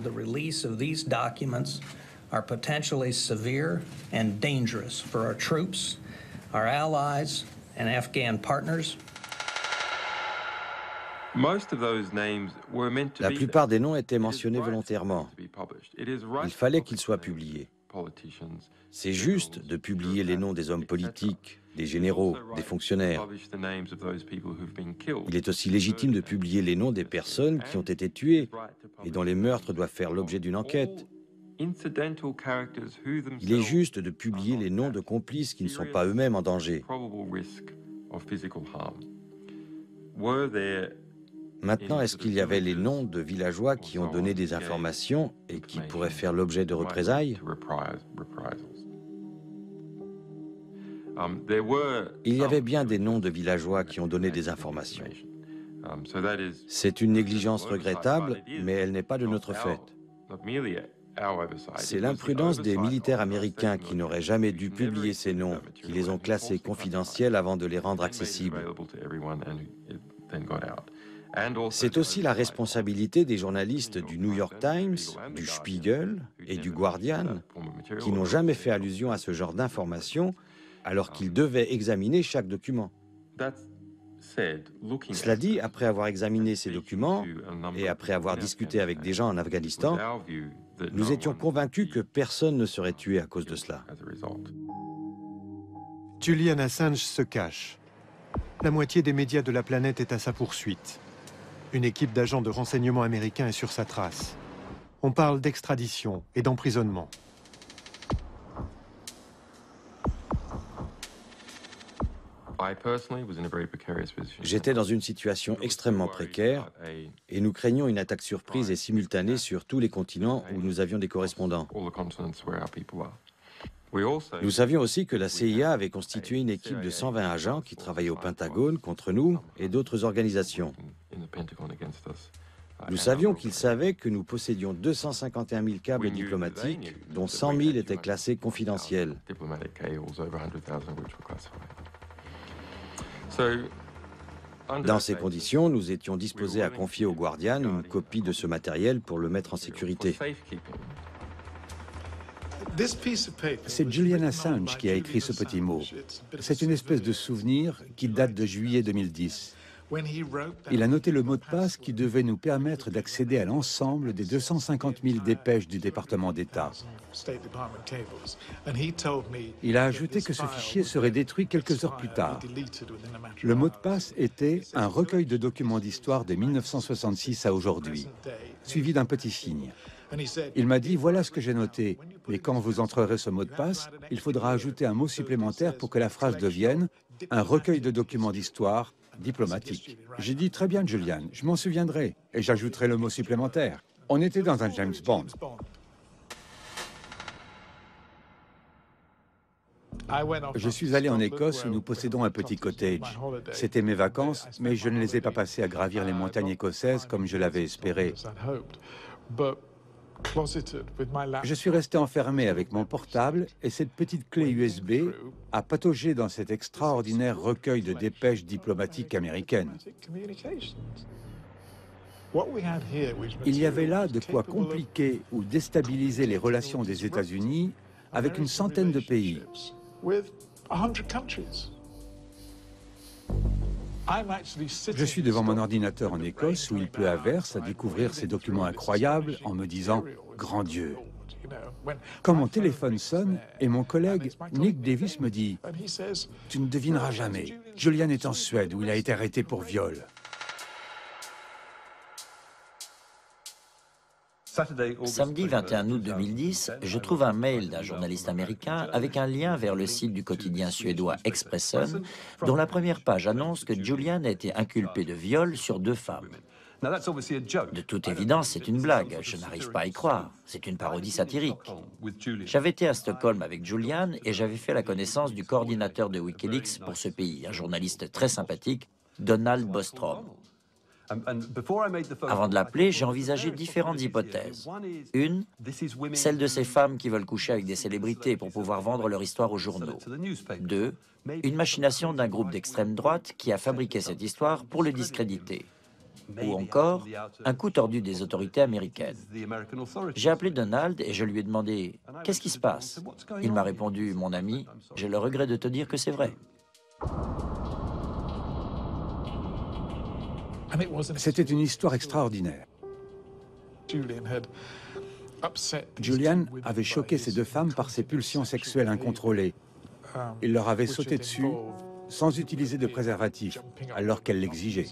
The release of these documents are potentially severe and dangerous for our troops, our allies, and Afghan partners. La plupart des noms étaient mentionnés volontairement. Il fallait qu'ils soient publiés. C'est juste de publier les noms des hommes politiques, des généraux, des fonctionnaires. Il est aussi légitime de publier les noms des personnes qui ont été tuées et dont les meurtres doivent faire l'objet d'une enquête. Il est juste de publier les noms de complices qui ne sont pas eux-mêmes en danger. Maintenant, est-ce qu'il y avait les noms de villageois qui ont donné des informations et qui pourraient faire l'objet de représailles? Il y avait bien des noms de villageois qui ont donné des informations. C'est une négligence regrettable, mais elle n'est pas de notre fait. C'est l'imprudence des militaires américains qui n'auraient jamais dû publier ces noms, qui les ont classés confidentiels avant de les rendre accessibles. C'est aussi la responsabilité des journalistes du New York Times, du Spiegel et du Guardian, qui n'ont jamais fait allusion à ce genre d'informations alors qu'ils devaient examiner chaque document. Cela dit, après avoir examiné ces documents et après avoir discuté avec des gens en Afghanistan, nous étions convaincus que personne ne serait tué à cause de cela. Julian Assange se cache. La moitié des médias de la planète est à sa poursuite. Une équipe d'agents de renseignement américains est sur sa trace. On parle d'extradition et d'emprisonnement. J'étais dans une situation extrêmement précaire et nous craignions une attaque surprise et simultanée sur tous les continents où nous avions des correspondants. Nous savions aussi que la CIA avait constitué une équipe de 120 agents qui travaillaient au Pentagone contre nous et d'autres organisations. Nous savions qu'ils savaient que nous possédions 251 000 câbles diplomatiques, dont 100 000 étaient classés confidentiels. Dans ces conditions, nous étions disposés à confier au Guardian une copie de ce matériel pour le mettre en sécurité. C'est Julian Assange qui a écrit ce petit mot. C'est une espèce de souvenir qui date de juillet 2010. Il a noté le mot de passe qui devait nous permettre d'accéder à l'ensemble des 250 000 dépêches du département d'État. Il a ajouté que ce fichier serait détruit quelques heures plus tard. Le mot de passe était un recueil de documents d'histoire de 1966 à aujourd'hui, suivi d'un petit signe. Il m'a dit, voilà ce que j'ai noté, mais quand vous entrerez ce mot de passe, il faudra ajouter un mot supplémentaire pour que la phrase devienne un recueil de documents d'histoire diplomatique. J'ai dit, très bien, Julian, je m'en souviendrai, et j'ajouterai le mot supplémentaire. On était dans un James Bond. Je suis allé en Écosse où nous possédons un petit cottage. C'était mes vacances, mais je ne les ai pas passées à gravir les montagnes écossaises comme je l'avais espéré. Je suis resté enfermé avec mon portable et cette petite clé USB à patauger dans cet extraordinaire recueil de dépêches diplomatiques américaines. Il y avait là de quoi compliquer ou déstabiliser les relations des États-Unis avec une centaine de pays. Je suis devant mon ordinateur en Écosse où il pleut à verse à découvrir ces documents incroyables en me disant « Grand Dieu ». Quand mon téléphone sonne et mon collègue Nick Davis me dit « Tu ne devineras jamais, Julian est en Suède où il a été arrêté pour viol ». Samedi 21 août 2010, je trouve un mail d'un journaliste américain avec un lien vers le site du quotidien suédois Expressen, dont la première page annonce que Julian a été inculpé de viol sur 2 femmes. De toute évidence, c'est une blague, je n'arrive pas à y croire. C'est une parodie satirique. J'avais été à Stockholm avec Julian et j'avais fait la connaissance du coordinateur de Wikileaks pour ce pays, un journaliste très sympathique, Donald Bostrom. Avant de l'appeler, j'ai envisagé différentes hypothèses. Une, celle de ces femmes qui veulent coucher avec des célébrités pour pouvoir vendre leur histoire aux journaux. 2, une machination d'un groupe d'extrême droite qui a fabriqué cette histoire pour le discréditer. ou encore un coup tordu des autorités américaines. J'ai appelé Donald et je lui ai demandé « Qu'est-ce qui se passe ?» Il m'a répondu « Mon ami, j'ai le regret de te dire que c'est vrai. » C'était une histoire extraordinaire. Julian avait choqué ces deux femmes par ses pulsions sexuelles incontrôlées. Il leur avait sauté dessus sans utiliser de préservatif, alors qu'elles l'exigeaient.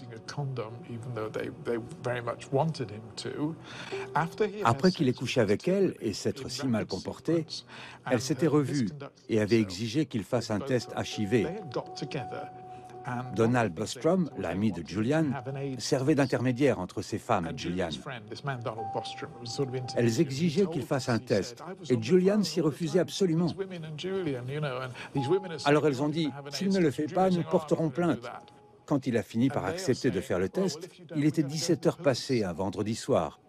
Après qu'il ait couché avec elle et s'être si mal comporté, elle s'était revue et avait exigé qu'il fasse un test HIV. Donald Bostrom, l'ami de Julian, servait d'intermédiaire entre ces femmes et Julian. Elles exigeaient qu'il fasse un test et Julian s'y refusait absolument. Alors elles ont dit « S'il ne le fait pas, nous porterons plainte ». Quand il a fini par accepter de faire le test, il était 17 heures passées un vendredi soir.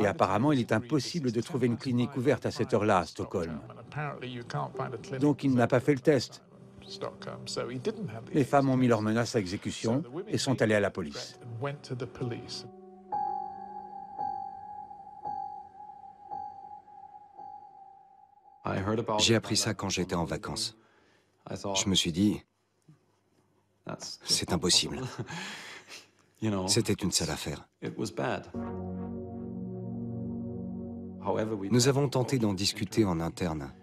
Et apparemment, il est impossible de trouver une clinique ouverte à cette heure-là à Stockholm. Donc il n'a pas fait le test. Les femmes ont mis leurs menaces à exécution et sont allées à la police. J'ai appris ça quand j'étais en vacances. Je me suis dit, c'est impossible. C'était une sale affaire. Nous avons tenté d'en discuter en interne.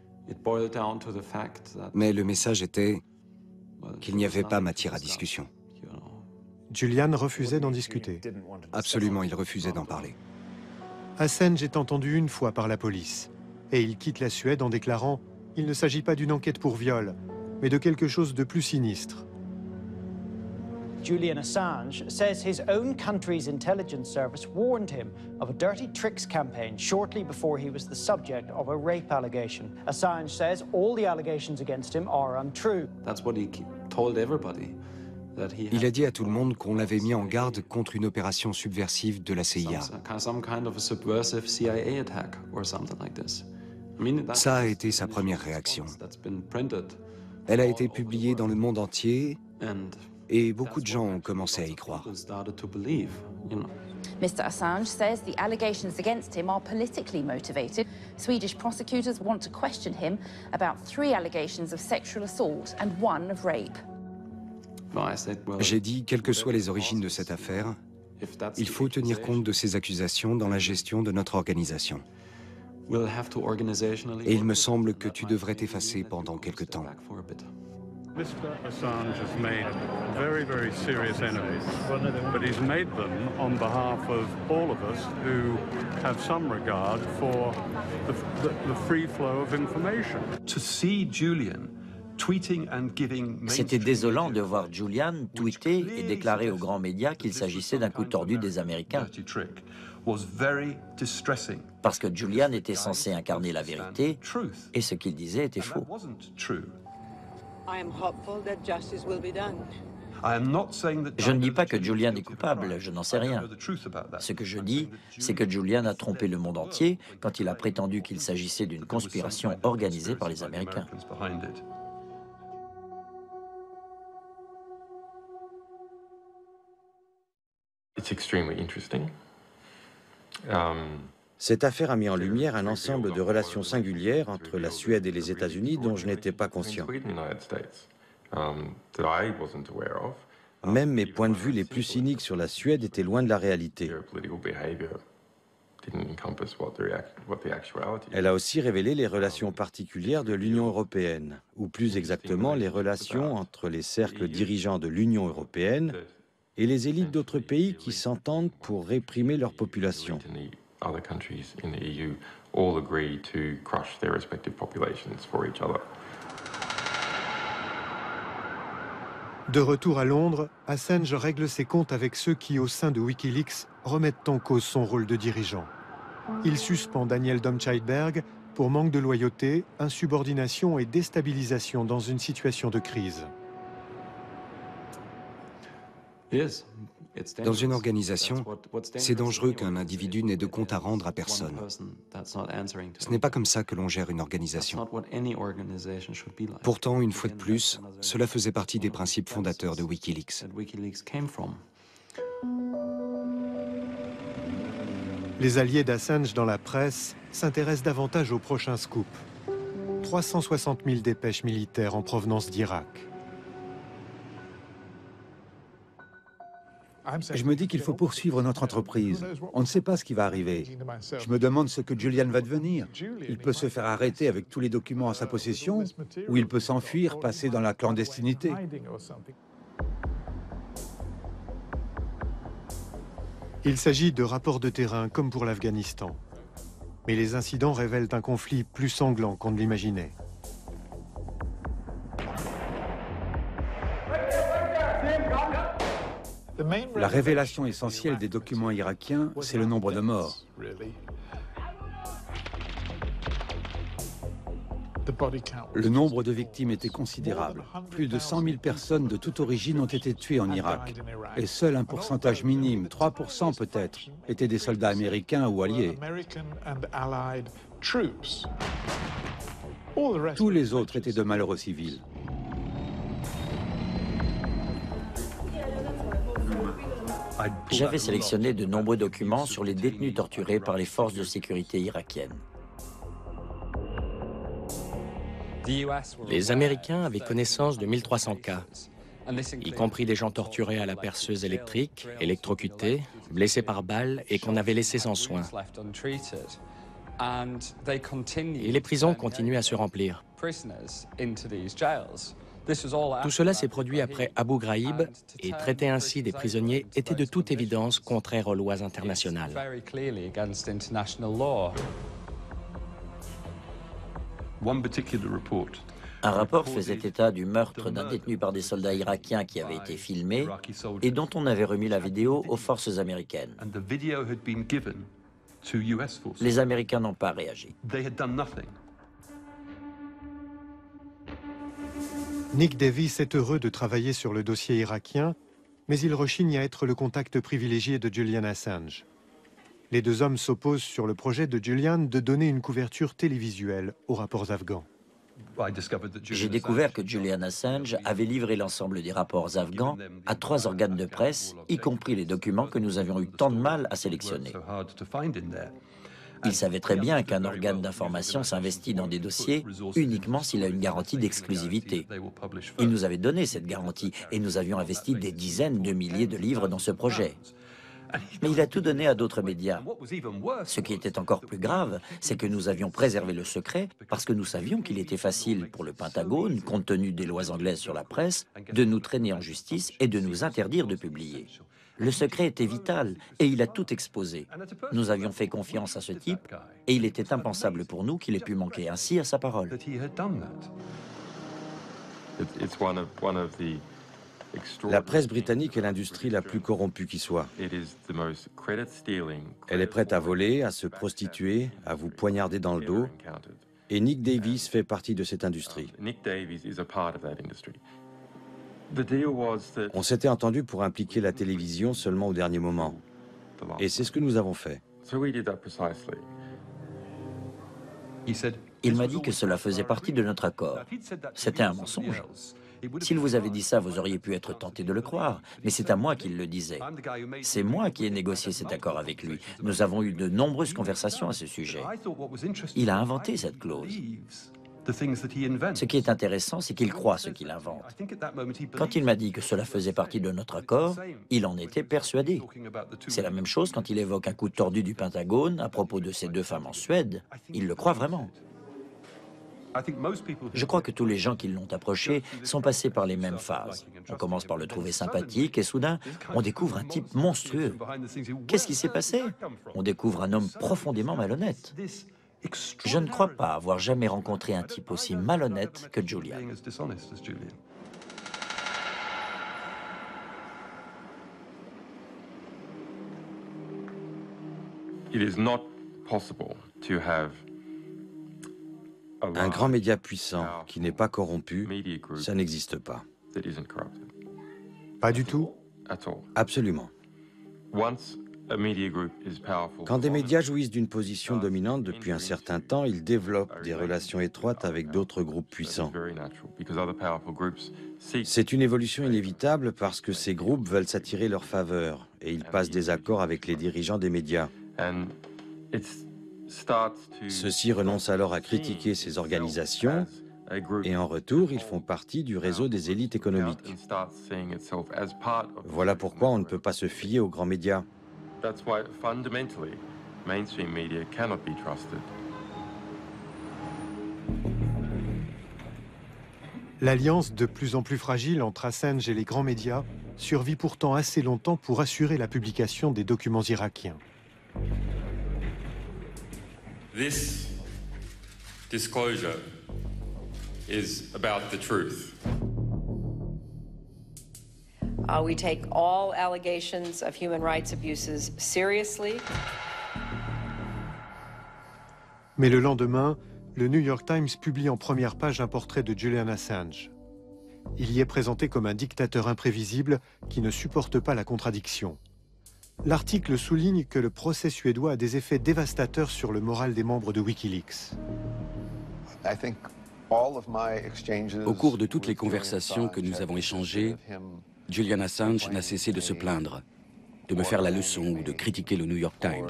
Mais le message était qu'il n'y avait pas matière à discussion. Julian refusait d'en discuter. Absolument, il refusait d'en parler. Assange est entendu une fois par la police. Et il quitte la Suède en déclarant « Il ne s'agit pas d'une enquête pour viol, mais de quelque chose de plus sinistre ». Julian Assange says his own country's intelligence service warned him of a dirty tricks campaign shortly before he was the subject of a rape allegation. Assange says all the allegations against him are untrue. That's what he told everybody. Il a dit à tout le monde qu'on l'avait mis en garde contre une opération subversive de la CIA. Ça a été sa première réaction. Elle a été publiée dans le monde entier et beaucoup de gens ont commencé à y croire. Mr. Assange says the allegations against him are politically motivated. Swedish prosecutors want to question him about 3 allegations of sexual assault and 1 of rape. J'ai dit, quelles que soient les origines de cette affaire, il faut tenir compte de ces accusations dans la gestion de notre organisation. Et il me semble que tu devrais t'effacer pendant quelque temps. Mr. Assange has made very, very serious enemies, but he's made them on behalf of all of us who have some regard for the free flow of information. To see Julian tweeting and giving C'était désolant de voir Julian tweeter et déclarer aux grands médias qu'il s'agissait d'un coup tordu des Américains. Parce que Julian était censé incarner la vérité et ce qu'il disait était faux. Je ne dis pas que Julian est coupable, je n'en sais rien. Ce que je dis, c'est que Julian a trompé le monde entier quand il a prétendu qu'il s'agissait d'une conspiration organisée par les Américains. Cette affaire a mis en lumière un ensemble de relations singulières entre la Suède et les États-Unis dont je n'étais pas conscient. Même mes points de vue les plus cyniques sur la Suède étaient loin de la réalité. Elle a aussi révélé les relations particulières de l'Union européenne, ou plus exactement les relations entre les cercles dirigeants de l'Union européenne et les élites d'autres pays qui s'entendent pour réprimer leur population. De retour à Londres, Assange règle ses comptes avec ceux qui, au sein de Wikileaks, remettent en cause son rôle de dirigeant. Il suspend Daniel Domscheit-Berg pour manque de loyauté, insubordination et déstabilisation dans une situation de crise. Dans une organisation, c'est dangereux qu'un individu n'ait de compte à rendre à personne. Ce n'est pas comme ça que l'on gère une organisation. Pourtant, une fois de plus, cela faisait partie des principes fondateurs de Wikileaks. Les alliés d'Assange dans la presse s'intéressent davantage au prochain scoop. 360 000 dépêches militaires en provenance d'Irak. Je me dis qu'il faut poursuivre notre entreprise. On ne sait pas ce qui va arriver. Je me demande ce que Julian va devenir. Il peut se faire arrêter avec tous les documents à sa possession, ou il peut s'enfuir, passer dans la clandestinité. Il s'agit de rapports de terrain comme pour l'Afghanistan. Mais les incidents révèlent un conflit plus sanglant qu'on ne l'imaginait. La révélation essentielle des documents irakiens, c'est le nombre de morts. Le nombre de victimes était considérable. Plus de 100 000 personnes de toute origine ont été tuées en Irak. Et seul un pourcentage minime, 3% peut-être, étaient des soldats américains ou alliés. Tous les autres étaient de malheureux civils. J'avais sélectionné de nombreux documents sur les détenus torturés par les forces de sécurité irakiennes. Les Américains avaient connaissance de 1300 cas, y compris des gens torturés à la perceuse électrique, électrocutés, blessés par balles et qu'on avait laissés sans soins. Et les prisons continuent à se remplir. Tout cela s'est produit après Abu Ghraib et traiter ainsi des prisonniers était de toute évidence contraire aux lois internationales. Un rapport faisait état du meurtre d'un détenu par des soldats irakiens qui avait été filmé et dont on avait remis la vidéo aux forces américaines. Les Américains n'ont pas réagi. Nick Davis est heureux de travailler sur le dossier irakien, mais il rechigne à être le contact privilégié de Julian Assange. Les deux hommes s'opposent sur le projet de Julian de donner une couverture télévisuelle aux rapports afghans. J'ai découvert que Julian Assange avait livré l'ensemble des rapports afghans à 3 organes de presse, y compris les documents que nous avions eu tant de mal à sélectionner. Il savait très bien qu'un organe d'information s'investit dans des dossiers uniquement s'il a une garantie d'exclusivité. Il nous avait donné cette garantie et nous avions investi des dizaines de milliers de livres dans ce projet. Mais il a tout donné à d'autres médias. Ce qui était encore plus grave, c'est que nous avions préservé le secret parce que nous savions qu'il était facile pour le Pentagone, compte tenu des lois anglaises sur la presse, de nous traîner en justice et de nous interdire de publier. Le secret était vital et il a tout exposé. Nous avions fait confiance à ce type et il était impensable pour nous qu'il ait pu manquer ainsi à sa parole. La presse britannique est l'industrie la plus corrompue qui soit. Elle est prête à voler, à se prostituer, à vous poignarder dans le dos. Et Nick Davis fait partie de cette industrie. On s'était entendu pour impliquer la télévision seulement au dernier moment. Et c'est ce que nous avons fait. Il m'a dit que cela faisait partie de notre accord. C'était un mensonge. S'il vous avait dit ça, vous auriez pu être tenté de le croire, mais c'est à moi qu'il le disait. C'est moi qui ai négocié cet accord avec lui. Nous avons eu de nombreuses conversations à ce sujet. Il a inventé cette clause. Ce qui est intéressant, c'est qu'il croit ce qu'il invente. Quand il m'a dit que cela faisait partie de notre accord, il en était persuadé. C'est la même chose quand il évoque un coup tordu du Pentagone à propos de ces 2 femmes en Suède. Il le croit vraiment. Je crois que tous les gens qui l'ont approché sont passés par les mêmes phases. On commence par le trouver sympathique et soudain, on découvre un type monstrueux. Qu'est-ce qui s'est passé? On découvre un homme profondément malhonnête. Je ne crois pas avoir jamais rencontré un type aussi malhonnête que Julian. Un grand média puissant qui n'est pas corrompu, ça n'existe pas. Pas du tout? Absolument. Quand des médias jouissent d'une position dominante depuis un certain temps, ils développent des relations étroites avec d'autres groupes puissants. C'est une évolution inévitable parce que ces groupes veulent s'attirer leur faveur et ils passent des accords avec les dirigeants des médias. Ceux-ci renoncent alors à critiquer ces organisations et en retour, ils font partie du réseau des élites économiques. Voilà pourquoi on ne peut pas se fier aux grands médias. L'alliance de plus en plus fragile entre Assange et les grands médias survit pourtant assez longtemps pour assurer la publication des documents irakiens. This disclosure is about the truth. We take all allegations of human rights abuses seriously. Mais le lendemain, le New York Times publie en première page un portrait de Julian Assange. Il y est présenté comme un dictateur imprévisible qui ne supporte pas la contradiction. L'article souligne que le procès suédois a des effets dévastateurs sur le moral des membres de Wikileaks. Au cours de toutes les conversations que nous avons échangées, Julian Assange n'a cessé de se plaindre, de me faire la leçon ou de critiquer le New York Times.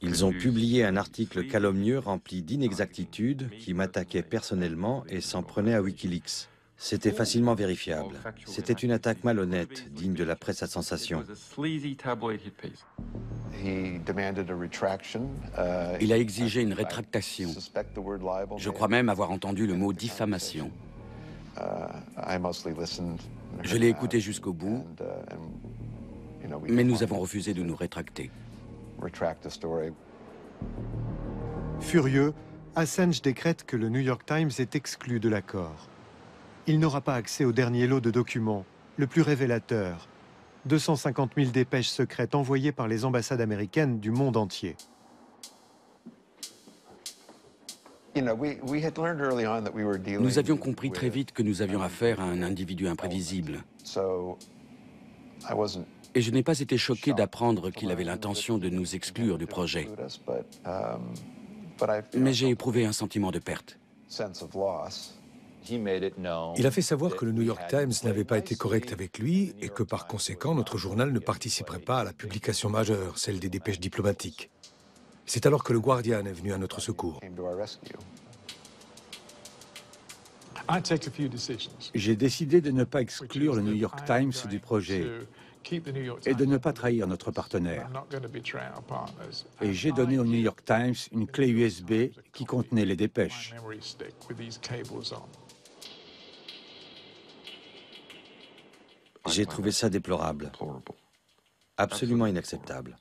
Ils ont publié un article calomnieux rempli d'inexactitudes qui m'attaquait personnellement et s'en prenait à Wikileaks. C'était facilement vérifiable. C'était une attaque malhonnête, digne de la presse à sensation. Il a exigé une rétractation. Je crois même avoir entendu le mot diffamation. Je l'ai écouté jusqu'au bout, mais nous avons refusé de nous rétracter. Furieux, Assange décrète que le New York Times est exclu de l'accord. Il n'aura pas accès au dernier lot de documents, le plus révélateur, 250 000 dépêches secrètes envoyées par les ambassades américaines du monde entier. Nous avions compris très vite que nous avions affaire à un individu imprévisible. Et je n'ai pas été choqué d'apprendre qu'il avait l'intention de nous exclure du projet. Mais j'ai éprouvé un sentiment de perte. Il a fait savoir que le New York Times n'avait pas été correct avec lui et que par conséquent, notre journal ne participerait pas à la publication majeure, celle des dépêches diplomatiques. C'est alors que le Guardian est venu à notre secours. J'ai décidé de ne pas exclure le New York Times du projet et de ne pas trahir notre partenaire. Et j'ai donné au New York Times une clé USB qui contenait les dépêches. J'ai trouvé ça déplorable. Absolument inacceptable.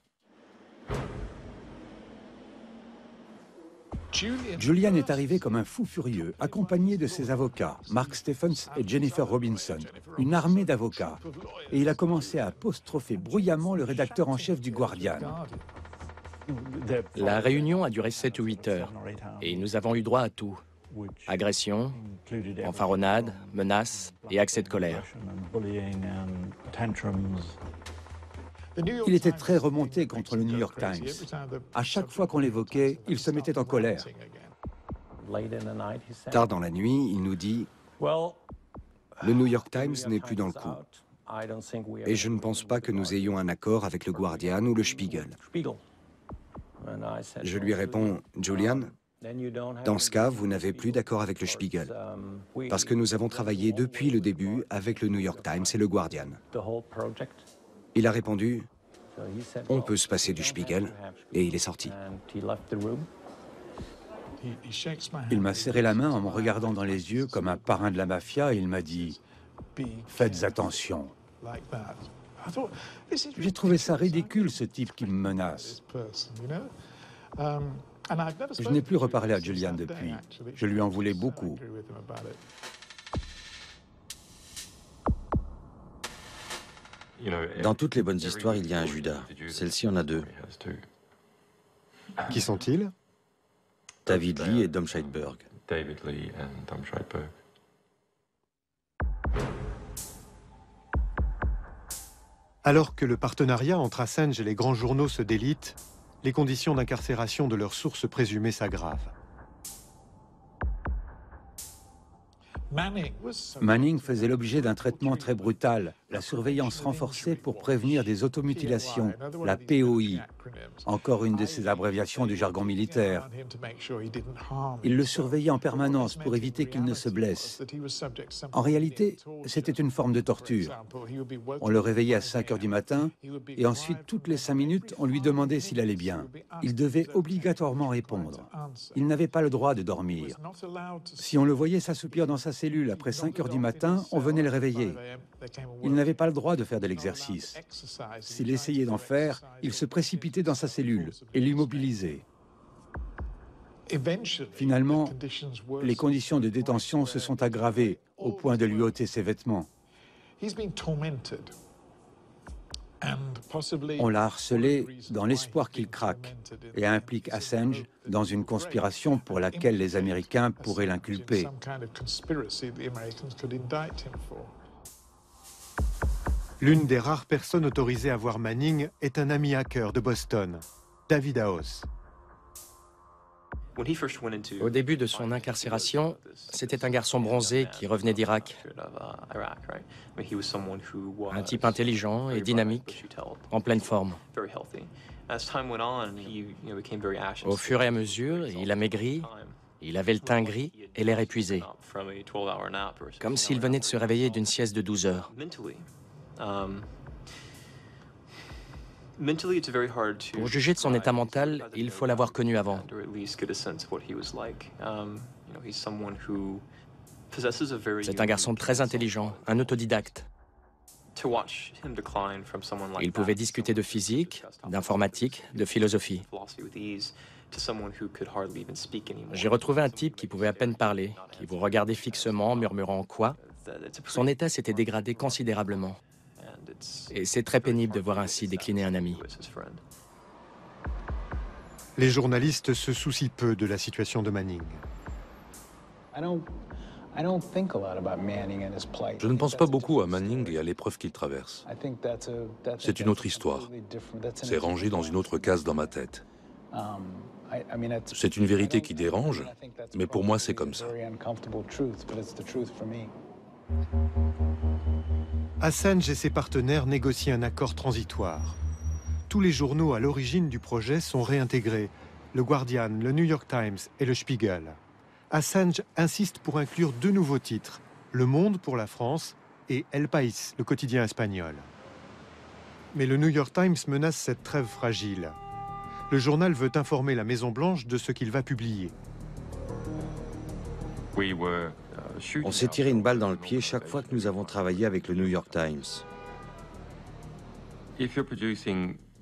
Julian est arrivé comme un fou furieux, accompagné de ses avocats, Mark Stephens et Jennifer Robinson, une armée d'avocats. Et il a commencé à apostropher bruyamment le rédacteur en chef du Guardian. La réunion a duré 7 ou 8 heures et nous avons eu droit à tout. Agression, fanfaronnade, menaces et accès de colère. Il était très remonté contre le New York Times. À chaque fois qu'on l'évoquait, il se mettait en colère. Tard dans la nuit, il nous dit « Le New York Times n'est plus dans le coup. Et je ne pense pas que nous ayons un accord avec le Guardian ou le Spiegel. » Je lui réponds « Julian, dans ce cas, vous n'avez plus d'accord avec le Spiegel. Parce que nous avons travaillé depuis le début avec le New York Times et le Guardian. » Il a répondu « On peut se passer du Spiegel » et il est sorti. Il m'a serré la main en me regardant dans les yeux comme un parrain de la mafia et il m'a dit « Faites attention ». J'ai trouvé ça ridicule, ce type qui me menace. Je n'ai plus reparlé à Julian depuis. Je lui en voulais beaucoup. Dans toutes les bonnes histoires, il y a un Judas. Celle-ci en a deux. Qui sont-ils? David Lee et Dom Scheidberg. Alors que le partenariat entre Assange et les grands journaux se délite, les conditions d'incarcération de leurs sources présumées s'aggravent. Manning faisait l'objet d'un traitement très brutal, la surveillance renforcée pour prévenir des automutilations, la POI, encore une de ces abréviations du jargon militaire. Il le surveillait en permanence pour éviter qu'il ne se blesse. En réalité, c'était une forme de torture. On le réveillait à 5 heures du matin et ensuite, toutes les 5 minutes, on lui demandait s'il allait bien. Il devait obligatoirement répondre. Il n'avait pas le droit de dormir. Si on le voyait s'assoupir dans sa cellule après 5 heures du matin, on venait le réveiller. Il n'avait pas le droit de faire de l'exercice. S'il essayait d'en faire, il se précipitait dans sa cellule et l'immobilisait. Finalement, les conditions de détention se sont aggravées au point de lui ôter ses vêtements. On l'a harcelé dans l'espoir qu'il craque et implique Assange dans une conspiration pour laquelle les Américains pourraient l'inculper. L'une des rares personnes autorisées à voir Manning est un ami hacker de Boston, David House. Au début de son incarcération, c'était un garçon bronzé qui revenait d'Irak. Un type intelligent et dynamique, en pleine forme. Au fur et à mesure, il a maigri, il avait le teint gris et l'air épuisé, comme s'il venait de se réveiller d'une sieste de 12 heures. Pour juger de son état mental, il faut l'avoir connu avant. C'est un garçon très intelligent, un autodidacte. Il pouvait discuter de physique, d'informatique, de philosophie. J'ai retrouvé un type qui pouvait à peine parler, qui vous regardait fixement, murmurant quoi. Son état s'était dégradé considérablement. Et c'est très pénible de voir ainsi décliner un ami. Les journalistes se soucient peu de la situation de Manning. Je ne pense pas beaucoup à Manning et à l'épreuve qu'il traverse. C'est une autre histoire. C'est rangé dans une autre case dans ma tête. C'est une vérité qui dérange, mais pour moi c'est comme ça. Assange et ses partenaires négocient un accord transitoire. Tous les journaux à l'origine du projet sont réintégrés, le Guardian, le New York Times et le Spiegel. Assange insiste pour inclure 2 nouveaux titres, Le Monde pour la France et El País, le quotidien espagnol. Mais le New York Times menace cette trêve fragile. Le journal veut informer la Maison-Blanche de ce qu'il va publier. On s'est tiré une balle dans le pied chaque fois que nous avons travaillé avec le New York Times.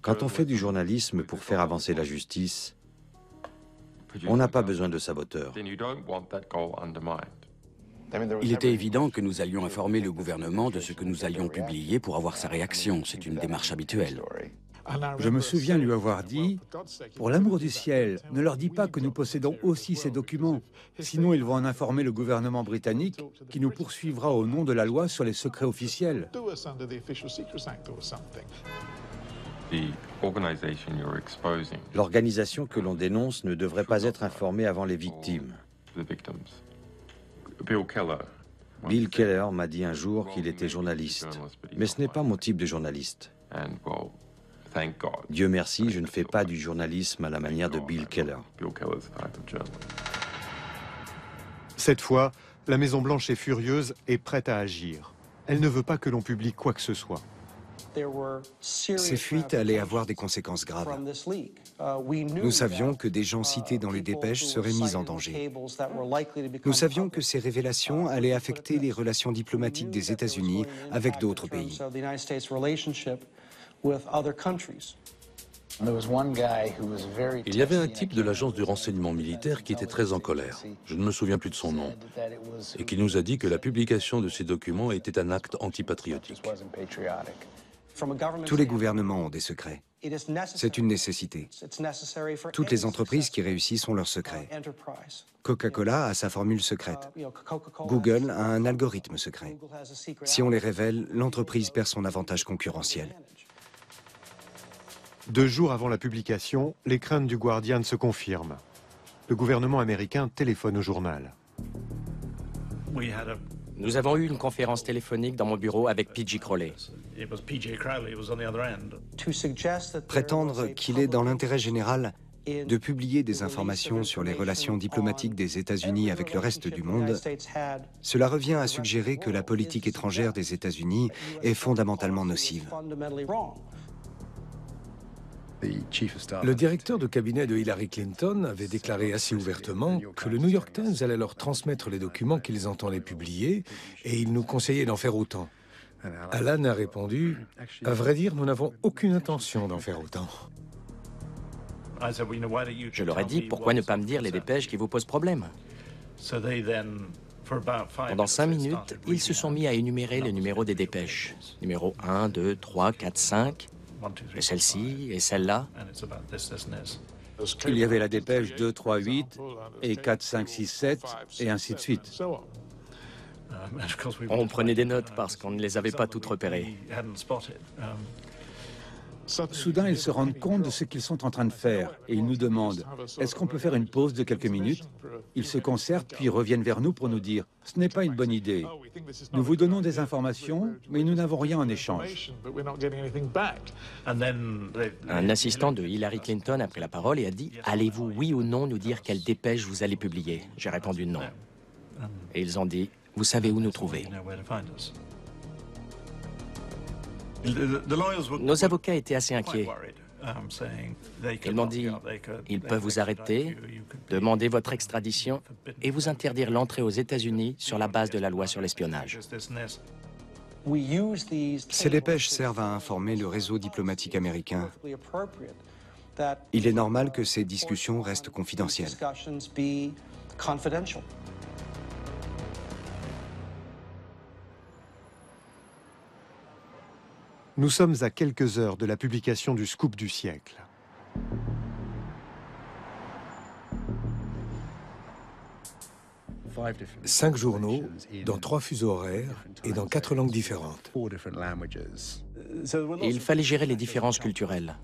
Quand on fait du journalisme pour faire avancer la justice, on n'a pas besoin de saboteurs. Il était évident que nous allions informer le gouvernement de ce que nous allions publier pour avoir sa réaction. C'est une démarche habituelle. Je me souviens lui avoir dit « Pour l'amour du ciel, ne leur dis pas que nous possédons aussi ces documents. Sinon, ils vont en informer le gouvernement britannique qui nous poursuivra au nom de la loi sur les secrets officiels. » L'organisation que l'on dénonce ne devrait pas être informée avant les victimes. Bill Keller m'a dit un jour qu'il était journaliste, mais ce n'est pas mon type de journaliste. Dieu merci, je ne fais pas du journalisme à la manière de Bill Keller. Cette fois, la Maison-Blanche est furieuse et prête à agir. Elle ne veut pas que l'on publie quoi que ce soit. Ces fuites allaient avoir des conséquences graves. Nous savions que des gens cités dans les dépêches seraient mis en danger. Nous savions que ces révélations allaient affecter les relations diplomatiques des États-Unis avec d'autres pays. Il y avait un type de l'agence du renseignement militaire qui était très en colère, je ne me souviens plus de son nom, et qui nous a dit que la publication de ces documents était un acte antipatriotique. Tous les gouvernements ont des secrets. C'est une nécessité. Toutes les entreprises qui réussissent ont leurs secrets. Coca-Cola a sa formule secrète. Google a un algorithme secret. Si on les révèle, l'entreprise perd son avantage concurrentiel. 2 jours avant la publication, les craintes du Guardian se confirment. Le gouvernement américain téléphone au journal. Nous avons eu une conférence téléphonique dans mon bureau avec P.J. Crowley. Prétendre qu'il est dans l'intérêt général de publier des informations sur les relations diplomatiques des États-Unis avec le reste du monde, cela revient à suggérer que la politique étrangère des États-Unis est fondamentalement nocive. Le directeur de cabinet de Hillary Clinton avait déclaré assez ouvertement que le New York Times allait leur transmettre les documents qu'ils entendaient publier et il nous conseillait d'en faire autant. Alan a répondu « À vrai dire, nous n'avons aucune intention d'en faire autant. » Je leur ai dit, pourquoi ne pas me dire les dépêches qui vous posent problème? Pendant 5 minutes, ils se sont mis à énumérer le numéro des dépêches. Numéro 1, 2, 3, 4, 5, et celle-ci, et celle-là. Il y avait la dépêche 2, 3, 8, et 4, 5, 6, 7, et ainsi de suite. On prenait des notes parce qu'on ne les avait pas toutes repérées. Soudain, ils se rendent compte de ce qu'ils sont en train de faire et ils nous demandent « Est-ce qu'on peut faire une pause de quelques minutes ?» Ils se concertent puis reviennent vers nous pour nous dire « Ce n'est pas une bonne idée. Nous vous donnons des informations, mais nous n'avons rien en échange. » Un assistant de Hillary Clinton a pris la parole et a dit « Allez-vous, oui ou non, nous dire quelle dépêche vous allez publier ?» J'ai répondu « Non ». Et ils ont dit « Vous savez où nous trouver ?» Nos avocats étaient assez inquiets. Ils m'ont dit, ils peuvent vous arrêter, demander votre extradition et vous interdire l'entrée aux États-Unis sur la base de la loi sur l'espionnage. Ces dépêches servent à informer le réseau diplomatique américain. Il est normal que ces discussions restent confidentielles. Nous sommes à quelques heures de la publication du scoop du siècle. Cinq journaux, dans 3 fuseaux horaires et dans 4 langues différentes. Et il fallait gérer les différences culturelles.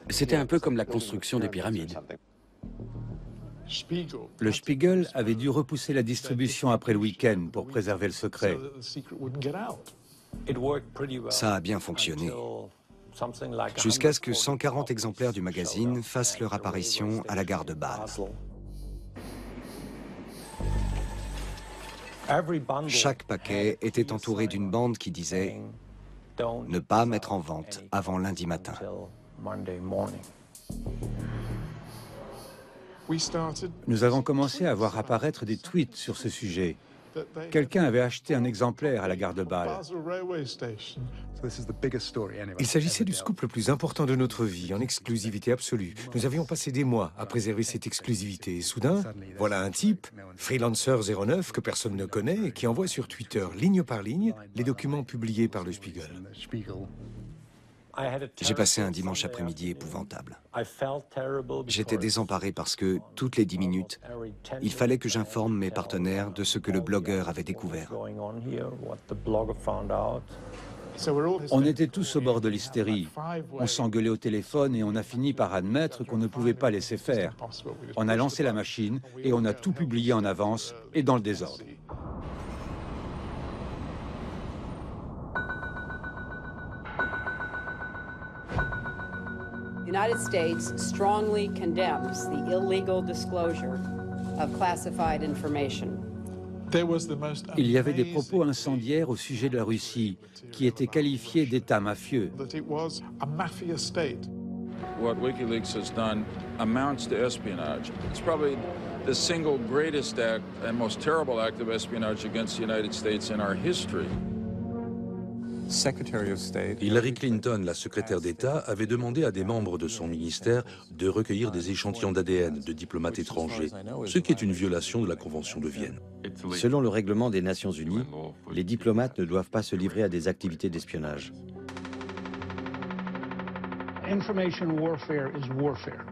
C'était un peu comme la construction des pyramides. Le Spiegel avait dû repousser la distribution après le week-end pour préserver le secret. Ça a bien fonctionné, jusqu'à ce que 140 exemplaires du magazine fassent leur apparition à la gare de Bâle. Chaque paquet était entouré d'une bande qui disait « Ne pas mettre en vente avant lundi matin ». Nous avons commencé à voir apparaître des tweets sur ce sujet. Quelqu'un avait acheté un exemplaire à la gare de Bâle. Il s'agissait du scoop le plus important de notre vie, en exclusivité absolue. Nous avions passé des mois à préserver cette exclusivité. Et soudain, voilà un type, Freelancer09, que personne ne connaît, et qui envoie sur Twitter, ligne par ligne, les documents publiés par le Spiegel. J'ai passé un dimanche après-midi épouvantable. J'étais désemparé parce que, toutes les 10 minutes, il fallait que j'informe mes partenaires de ce que le blogueur avait découvert. On était tous au bord de l'hystérie. On s'engueulait au téléphone et on a fini par admettre qu'on ne pouvait pas laisser faire. On a lancé la machine et on a tout publié en avance et dans le désordre. The United States strongly condemns the illegal disclosure of classified information. Il y avait des propos incendiaires au sujet de la Russie, qui étaient qualifiés d'État mafieux. What WikiLeaks has done amounts to espionage. It's probably the single greatest act and most terrible act of espionage against the United States in our history. Hillary Clinton, la secrétaire d'État, avait demandé à des membres de son ministère de recueillir des échantillons d'ADN de diplomates étrangers, ce qui est une violation de la Convention de Vienne. Selon le règlement des Nations Unies, les diplomates ne doivent pas se livrer à des activités d'espionnage. Information warfare is warfare,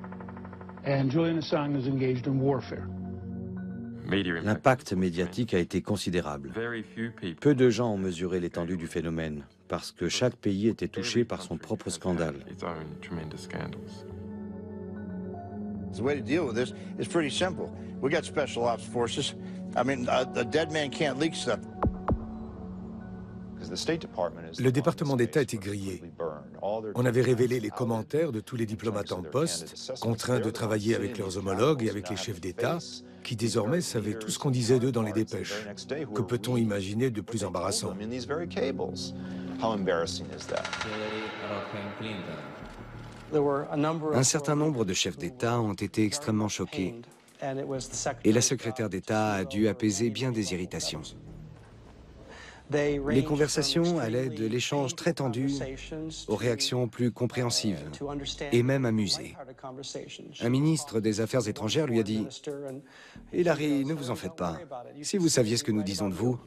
and Julian Assange is engaged in warfare. L'impact médiatique a été considérable. Peu de gens ont mesuré l'étendue du phénomène, parce que chaque pays était touché par son propre scandale. The way to deal with this is pretty simple. We got special ops forces. I mean, a dead man can't leak stuff. Le département d'État était grillé. On avait révélé les commentaires de tous les diplomates en poste, contraints de travailler avec leurs homologues et avec les chefs d'État, qui désormais savaient tout ce qu'on disait d'eux dans les dépêches. Que peut-on imaginer de plus embarrassant? Un certain nombre de chefs d'État ont été extrêmement choqués et la secrétaire d'État a dû apaiser bien des irritations. Les conversations allaient de l'échange très tendu aux réactions plus compréhensives et même amusées. Un ministre des Affaires étrangères lui a dit « Hillary, ne vous en faites pas. Si vous saviez ce que nous disons de vous... »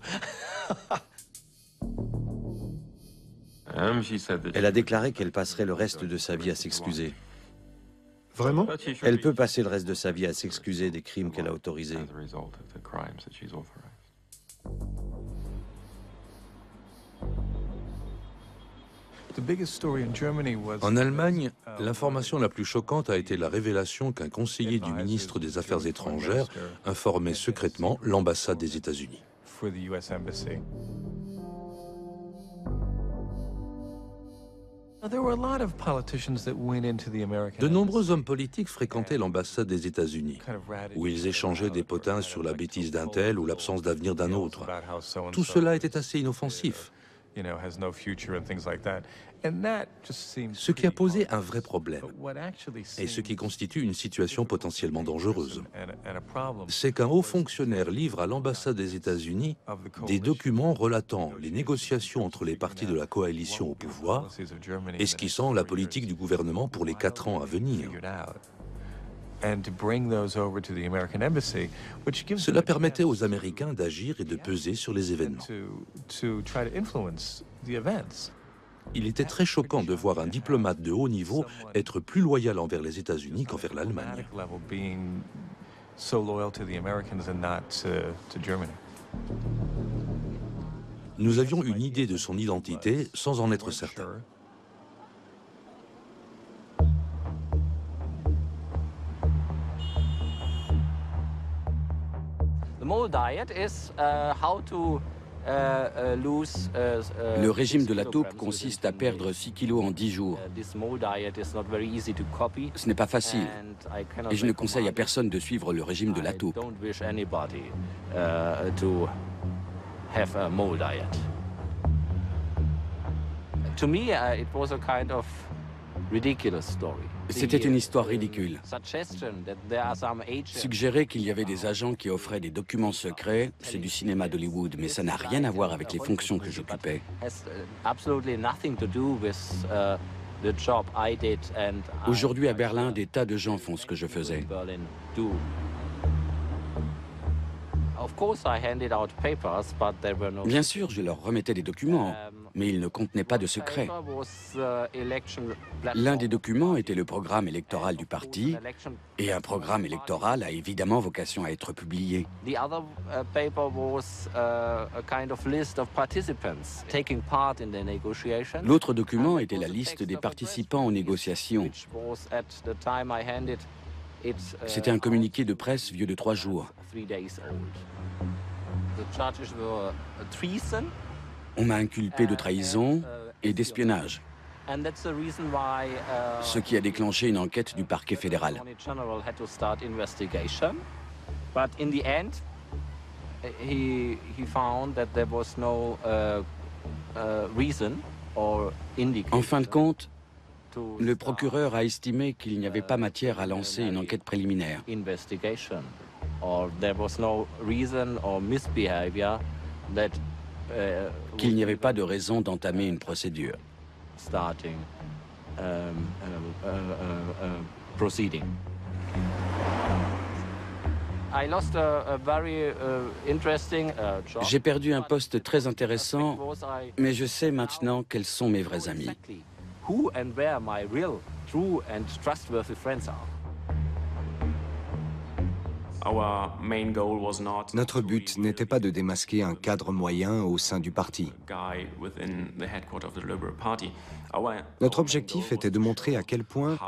Elle a déclaré qu'elle passerait le reste de sa vie à s'excuser. Vraiment? Elle peut passer le reste de sa vie à s'excuser des crimes qu'elle a autorisés. En Allemagne, l'information la plus choquante a été la révélation qu'un conseiller du ministre des Affaires étrangères informait secrètement l'ambassade des États-Unis. De nombreux hommes politiques fréquentaient l'ambassade des États-Unis, où ils échangeaient des potins sur la bêtise d'un tel ou l'absence d'avenir d'un autre. Tout cela était assez inoffensif. Ce qui a posé un vrai problème, et ce qui constitue une situation potentiellement dangereuse, c'est qu'un haut fonctionnaire livre à l'ambassade des États-Unis des documents relatant les négociations entre les partis de la coalition au pouvoir, esquissant la politique du gouvernement pour les 4 ans à venir. Cela permettait aux Américains d'agir et de peser sur les événements. Il était très choquant de voir un diplomate de haut niveau être plus loyal envers les États-Unis qu'envers l'Allemagne. Nous avions une idée de son identité sans en être certains. Le régime de la taupe consiste à perdre 6 kilos en 10 jours. Ce n'est pas facile, et je ne conseille à personne de suivre le régime de la taupe. C'était une histoire ridicule. Suggérer qu'il y avait des agents qui offraient des documents secrets, c'est du cinéma d'Hollywood, mais ça n'a rien à voir avec les fonctions que j'occupais. Aujourd'hui à Berlin, des tas de gens font ce que je faisais. Bien sûr, je leur remettais des documents, mais ils ne contenaient pas de secret. L'un des documents était le programme électoral du parti, et un programme électoral a évidemment vocation à être publié. L'autre document était la liste des participants aux négociations. C'était un communiqué de presse vieux de 3 jours. On m'a inculpé de trahison et d'espionnage, ce qui a déclenché une enquête du parquet fédéral. En fin de compte, le procureur a estimé qu'il n'y avait pas matière à lancer une enquête préliminaire. Qu'il n'y avait pas de raison d'entamer une procédure. J'ai perdu un poste très intéressant, mais je sais maintenant quels sont mes vrais amis. Notre but n'était pas de démasquer un cadre moyen au sein du parti. Notre objectif était de montrer à quel point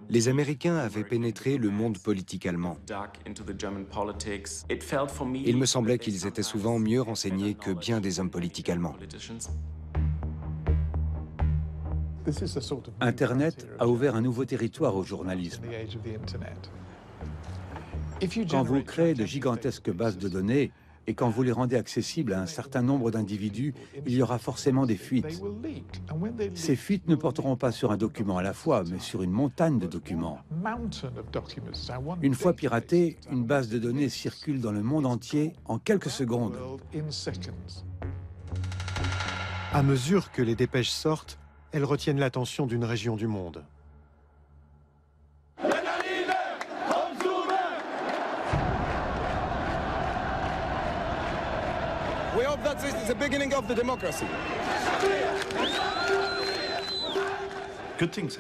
Les Américains avaient pénétré le monde politique allemand. Il me semblait qu'ils étaient souvent mieux renseignés que bien des hommes politiques allemands. Internet a ouvert un nouveau territoire au journalisme. Quand vous créez de gigantesques bases de données et quand vous les rendez accessibles à un certain nombre d'individus, il y aura forcément des fuites. Ces fuites ne porteront pas sur un document à la fois, mais sur une montagne de documents. Une fois piratée, une base de données circule dans le monde entier en quelques secondes. À mesure que les dépêches sortent, elles retiennent l'attention d'une région du monde. We hope that this is the beginning of the democracy.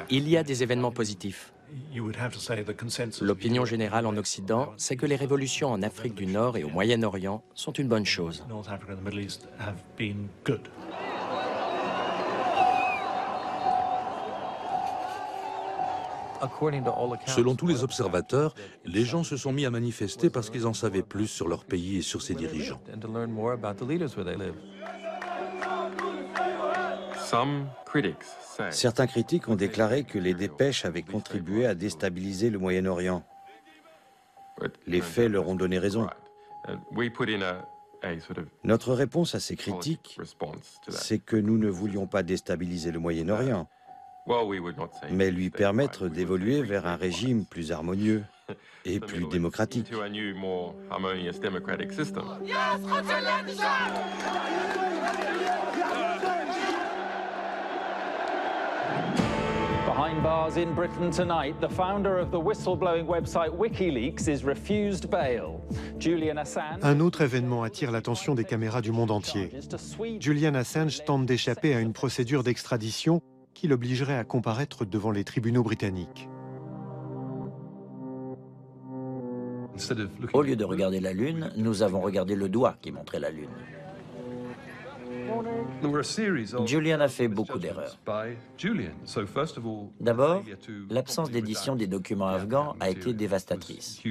Il y a des événements positifs. L'opinion générale en Occident, c'est que les révolutions en Afrique du Nord et au Moyen-Orient sont une bonne chose. Selon tous les observateurs, les gens se sont mis à manifester parce qu'ils en savaient plus sur leur pays et sur ses dirigeants. Certains critiques ont déclaré que les dépêches avaient contribué à déstabiliser le Moyen-Orient. Les faits leur ont donné raison. Notre réponse à ces critiques, c'est que nous ne voulions pas déstabiliser le Moyen-Orient, mais lui permettre d'évoluer vers un régime plus harmonieux et plus démocratique. Behind bars in Britain tonight, the founder of the whistleblowing website WikiLeaks is refused bail. Julian Assange. Un autre événement attire l'attention des caméras du monde entier. Julian Assange tente d'échapper à une procédure d'extradition qui l'obligerait à comparaître devant les tribunaux britanniques. Au lieu de regarder la Lune, nous avons regardé le doigt qui montrait la Lune. Julian a fait beaucoup d'erreurs. D'abord, l'absence d'édition des documents afghans a été dévastatrice.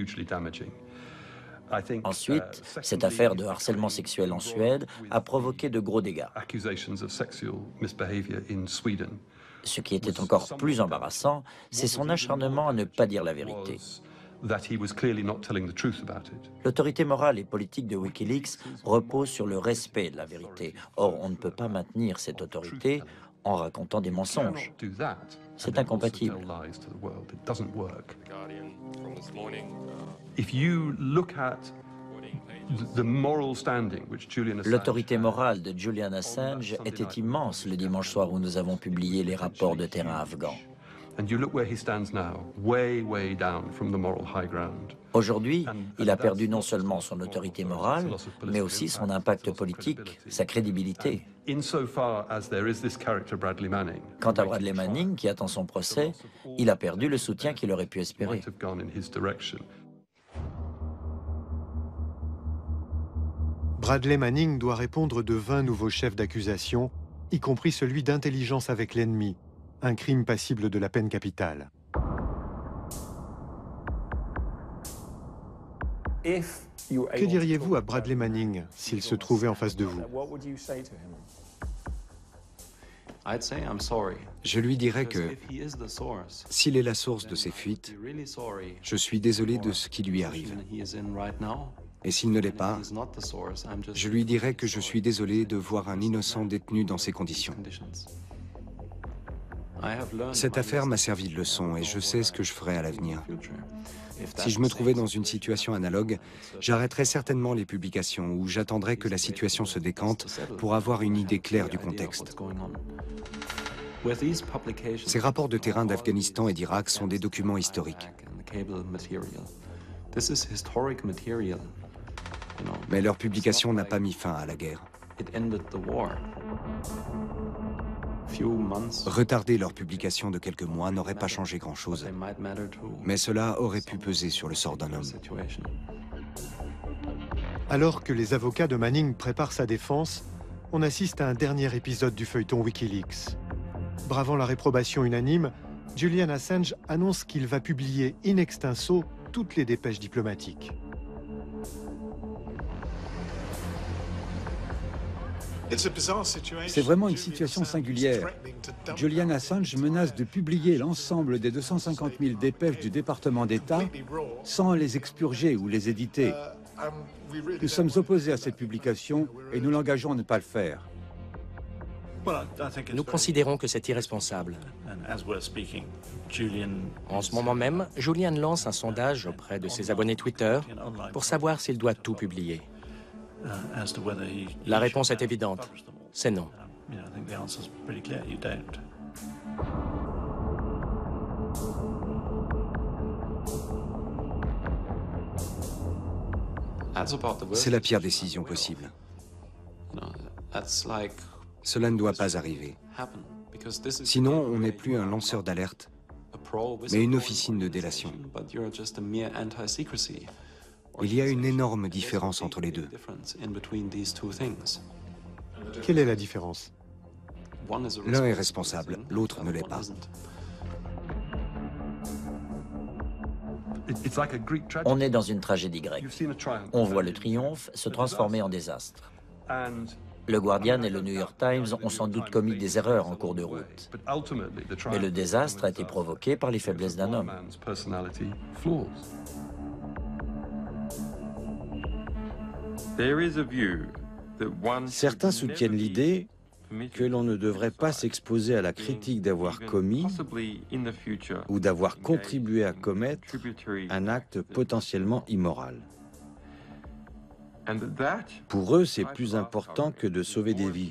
Ensuite, cette affaire de harcèlement sexuel en Suède a provoqué de gros dégâts. Ce qui était encore plus embarrassant, c'est son acharnement à ne pas dire la vérité. L'autorité morale et politique de WikiLeaks repose sur le respect de la vérité. Or, on ne peut pas maintenir cette autorité en racontant des mensonges. C'est incompatible. L'autorité morale de Julian Assange était immense le dimanche soir où nous avons publié les rapports de terrain afghans. Aujourd'hui, il a perdu non seulement son autorité morale, mais aussi son impact politique, sa crédibilité. Quant à Bradley Manning, qui attend son procès, il a perdu le soutien qu'il aurait pu espérer. Bradley Manning doit répondre de 20 nouveaux chefs d'accusation, y compris celui d'intelligence avec l'ennemi, un crime passible de la peine capitale. Que diriez-vous à Bradley Manning s'il se trouvait en face de vous? Je lui dirais que s'il est la source de ces fuites, je suis désolé de ce qui lui arrive. Et s'il ne l'est pas, je lui dirais que je suis désolé de voir un innocent détenu dans ces conditions. Cette affaire m'a servi de leçon et je sais ce que je ferai à l'avenir. Si je me trouvais dans une situation analogue, j'arrêterais certainement les publications ou j'attendrais que la situation se décante pour avoir une idée claire du contexte. Ces rapports de terrain d'Afghanistan et d'Irak sont des documents historiques. Mais leur publication n'a pas mis fin à la guerre. Retarder leur publication de quelques mois n'aurait pas changé grand-chose, mais cela aurait pu peser sur le sort d'un homme. Alors que les avocats de Manning préparent sa défense, on assiste à un dernier épisode du feuilleton WikiLeaks. Bravant la réprobation unanime, Julian Assange annonce qu'il va publier in extenso toutes les dépêches diplomatiques. C'est vraiment une situation singulière. Julian Assange menace de publier l'ensemble des 250 000 dépêches du département d'État sans les expurger ou les éditer. Nous sommes opposés à cette publication et nous l'engageons à ne pas le faire. Nous considérons que c'est irresponsable. En ce moment même, Julian lance un sondage auprès de ses abonnés Twitter pour savoir s'il doit tout publier. La réponse est évidente, c'est non. C'est la pire décision possible. Cela ne doit pas arriver. Sinon, on n'est plus un lanceur d'alerte, mais une officine de délation. Il y a une énorme différence entre les deux. Quelle est la différence? L'un est responsable, l'autre ne l'est pas. On est dans une tragédie grecque. On voit le triomphe se transformer en désastre. Le Guardian et le New York Times ont sans doute commis des erreurs en cours de route. Mais le désastre a été provoqué par les faiblesses d'un homme. Certains soutiennent l'idée que l'on ne devrait pas s'exposer à la critique d'avoir commis ou d'avoir contribué à commettre un acte potentiellement immoral. Pour eux, c'est plus important que de sauver des vies.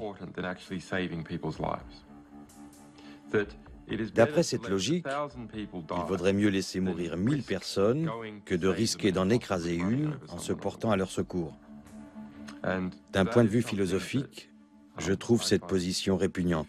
D'après cette logique, il vaudrait mieux laisser mourir 1000 personnes que de risquer d'en écraser une en se portant à leur secours. D'un point de vue philosophique, je trouve cette position répugnante.